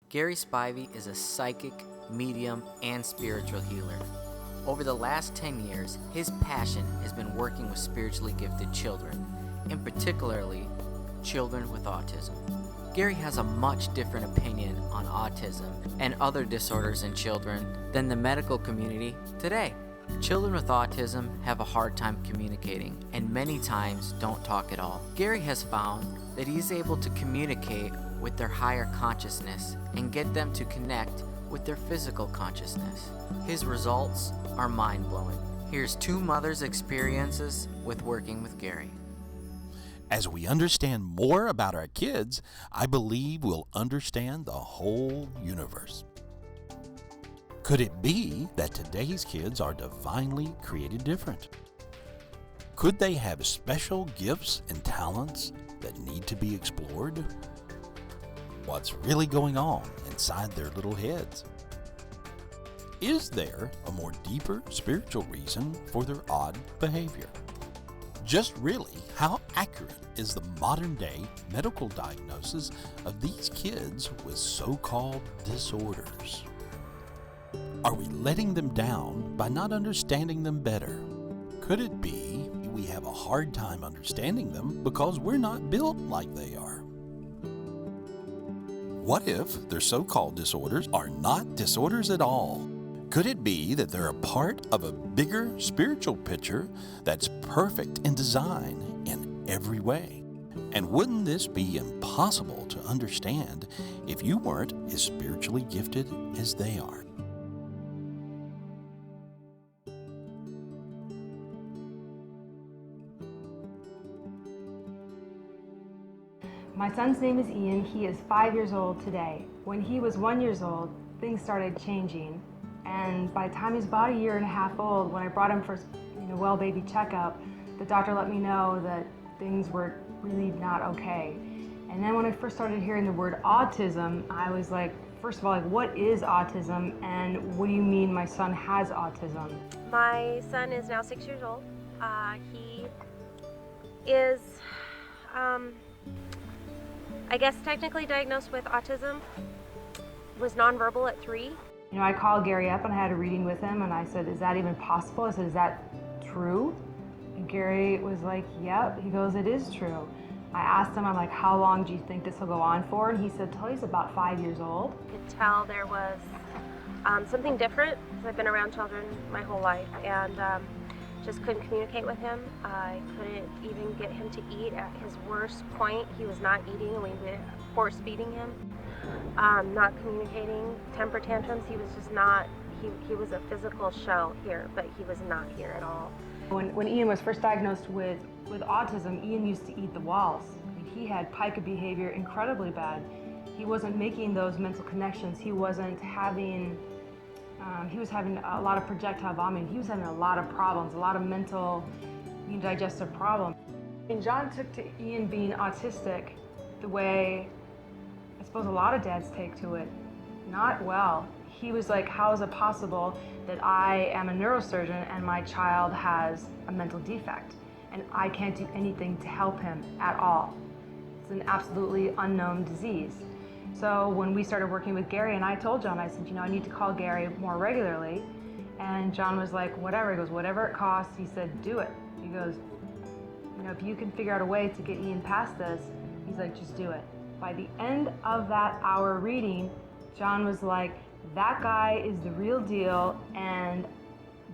Gary Spivey is a psychic, medium, and spiritual healer. Over the last 10 years, his passion has been working with spiritually gifted children, and particularly children with autism. Gary has a much different opinion on autism and other disorders in children than the medical community today. Children with autism have a hard time communicating and many times don't talk at all. Gary has found that he is able to communicate with their higher consciousness and get them to connect with their physical consciousness. His results are mind-blowing. Here's two mothers' experiences with working with Gary. As we understand more about our kids, I believe we'll understand the whole universe. Could it be that today's kids are divinely created different? Could they have special gifts and talents that need to be explored? What's really going on inside their little heads? Is there a more deeper spiritual reason for their odd behavior? Just really, how accurate is the modern-day medical diagnosis of these kids with so-called disorders? Are we letting them down by not understanding them better? Could it be we have a hard time understanding them because we're not built like they are? What if their so-called disorders are not disorders at all? Could it be that they're a part of a bigger spiritual picture that's perfect in design in every way? And wouldn't this be impossible to understand if you weren't as spiritually gifted as they are? My son's name is Ian. He is 5 years old today. When he was 1 year old, things started changing. And by the time he was about 1.5 years old, when I brought him for his well baby checkup, the doctor let me know that things were really not okay. And then when I first started hearing the word autism, I was like, first of all, what is autism, and what do you mean my son has autism? My son is now 6 years old. He is, I guess, technically diagnosed with autism. Was nonverbal at 3. I called Gary up and I had a reading with him, and I said, is that even possible? I said, is that true? And Gary was like, yep. He goes, it is true. I asked him, I'm like, how long do you think this will go on for? And he said, till he's about 5 years old. I could tell there was something different, because I've been around children my whole life, and just couldn't communicate with him. I couldn't even get him to eat. At his worst point, he was not eating, and we were force feeding him. Not communicating, temper tantrums. He was just not, he was a physical shell here, but he was not here at all. When Ian was first diagnosed with autism, Ian used to eat the walls. He had pica behavior incredibly bad. He wasn't making those mental connections. He wasn't having, he was having a lot of projectile vomiting. He was having a lot of problems, a lot of mental, digestive problems. And John took to Ian being autistic the way I suppose a lot of dads take to it. Not well. He was like, how is it possible that I am a neurosurgeon and my child has a mental defect and I can't do anything to help him at all? It's an absolutely unknown disease. So when we started working with Gary, and I told John, I said, I need to call Gary more regularly. And John was like, whatever. He goes, whatever it costs. He said, do it. He goes, if you can figure out a way to get Ian past this, he's like, just do it. By the end of that hour reading, John was like, that guy is the real deal, and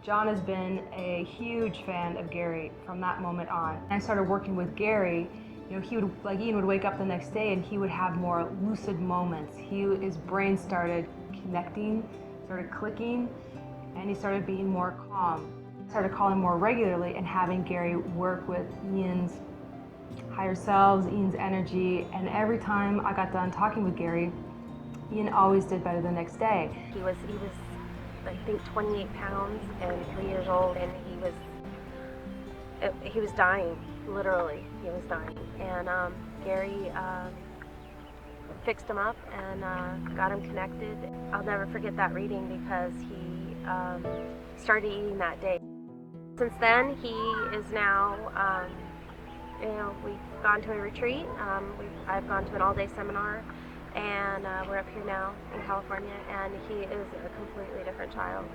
John has been a huge fan of Gary from that moment on. I started working with Gary. He would, like Ian would wake up the next day and he would have more lucid moments. His brain started connecting, started clicking, and he started being more calm. I started calling more regularly and having Gary work with Ian's higher selves, Ian's energy, and every time I got done talking with Gary, Ian always did better the next day. He was I think 28 pounds and 3 years old, and he was dying, literally, he was dying. And Gary fixed him up and got him connected. I'll never forget that reading because he started eating that day. Since then, he is now, we've gone to a retreat. I've gone to an all-day seminar. And we're up here now in California, and he is a completely different child.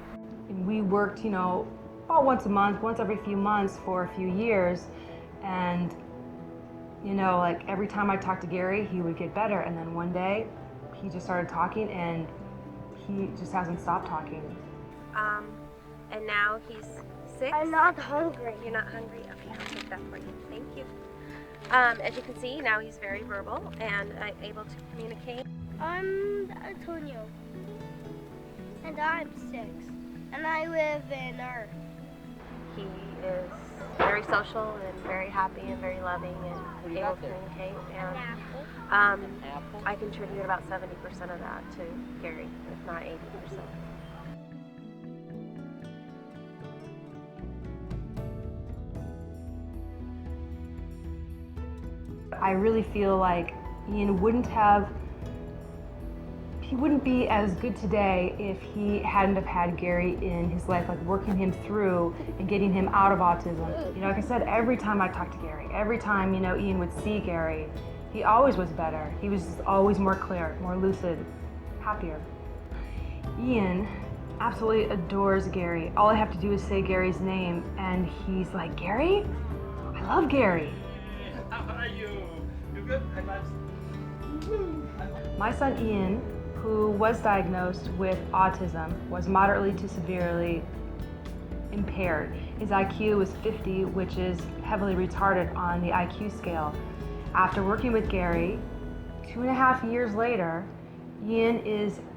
And we worked, about once a month, once every few months for a few years. And, like every time I talked to Gary, he would get better. And then one day, he just started talking, and he just hasn't stopped talking. And now he's 6. I'm not hungry. You're not hungry? Okay, I'll take that for you. Thank you. As you can see, now he's very verbal and able to communicate. I'm Antonio, and I'm 6, and I live in Earth. He is very social and very happy and very loving and able to communicate. And I contribute about 70% of that to Gary, if not 80%. I really feel like Ian wouldn't be as good today if he hadn't have had Gary in his life, like working him through and getting him out of autism. Like I said, every time I talked to Gary, every time, Ian would see Gary, he always was better. He was just always more clear, more lucid, happier. Ian absolutely adores Gary. All I have to do is say Gary's name and he's like, Gary? I love Gary. How are you? You good? My son Ian, who was diagnosed with autism, was moderately to severely impaired. His IQ was 50, which is heavily retarded on the IQ scale. After working with Gary, 2.5 years later, Ian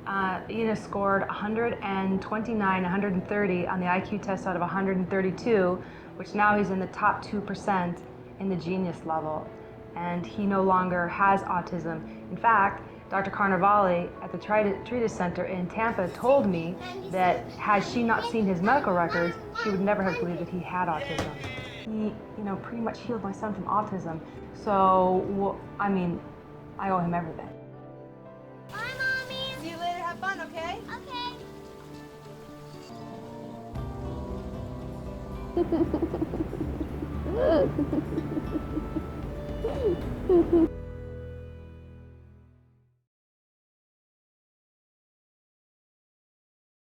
has scored 129, 130 on the IQ test out of 132, which now he's in the top 2% in the genius level, and he no longer has autism. In fact, Dr. Carnevale at the Treatise Center in Tampa told me that had she not seen his medical records, she would never have believed that he had autism. He, pretty much healed my son from autism. So, I owe him everything. Bye, Mommy. See you later. Have fun, okay? Okay.